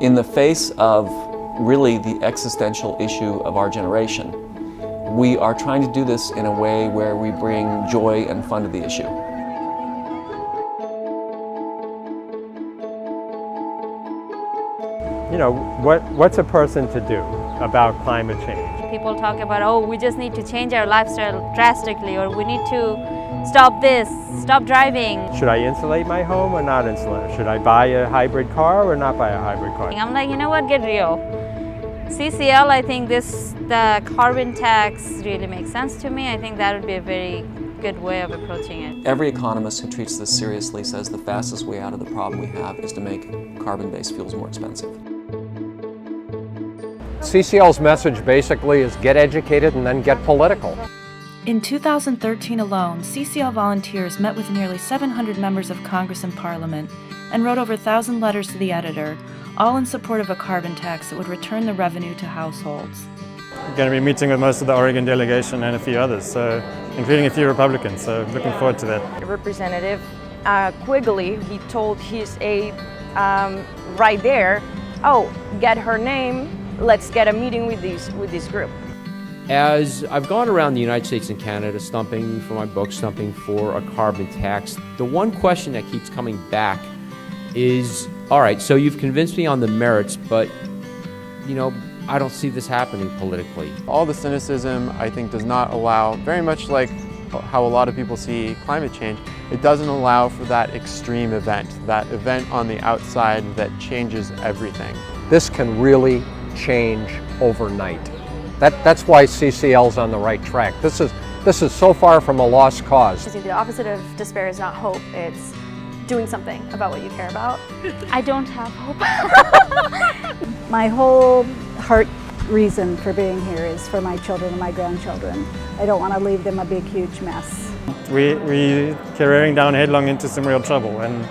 In the face of really the existential issue of our generation, we are trying to do this in a way where we bring joy and fun to the issue. You know, what's a person to do about climate change? People talk about, oh, we just need to change our lifestyle drastically, or we need to stop this, stop driving. Should I insulate my home or not insulate? Should I buy a hybrid car or not buy a hybrid car? I'm like, you know what, get real. CCL, I think the carbon tax really makes sense to me. I think that would be a very good way of approaching it. Every economist who treats this seriously says the fastest way out of the problem we have is to make carbon-based fuels more expensive. CCL's message basically is get educated and then get political. In 2013 alone, CCL volunteers met with nearly 700 members of Congress and Parliament and wrote over 1,000 letters to the editor, all in support of a carbon tax that would return the revenue to households. I'm going to be meeting with most of the Oregon delegation and a few others, so including a few Republicans, so looking forward to that. Representative Quigley, he told his aide right there, oh, get her name, let's get a meeting with this group. As I've gone around the United States and Canada stumping for my book, stumping for a carbon tax, the one question that keeps coming back is, all right, so you've convinced me on the merits, but, you know, I don't see this happening politically. All the cynicism, I think, does not allow, very much like how a lot of people see climate change, it doesn't allow for that extreme event, that event on the outside that changes everything. This can really change overnight. That's why CCL's on the right track. This is so far from a lost cause. The opposite of despair is not hope, it's doing something about what you care about. I don't have hope. My whole heart reason for being here is for my children and my grandchildren. I don't want to leave them a big, huge mess. We're careering down headlong into some real trouble, and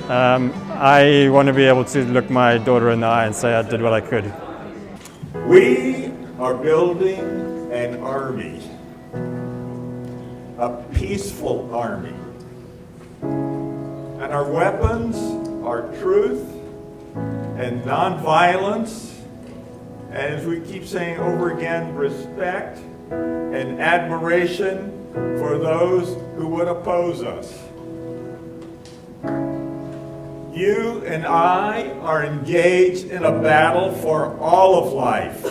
I want to be able to look my daughter in the eye and say I did what I could. We are building an army, a peaceful army. And our weapons are truth and nonviolence, and as we keep saying over again, respect and admiration for those who would oppose us. You and I are engaged in a battle for all of life.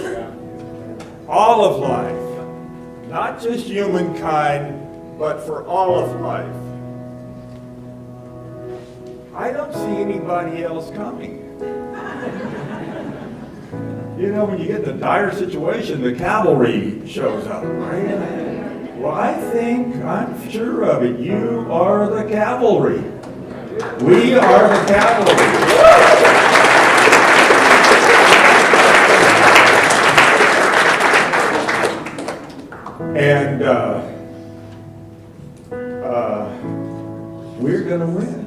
All of life. Not just humankind, but for all of life. I don't see anybody else coming. You know, when you get in a dire situation, the cavalry shows up, right? Well, I'm sure of it, you are the cavalry. We are the cavalry. And we're going to win.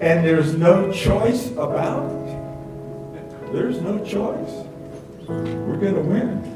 And there's no choice about it. There's no choice. We're going to win.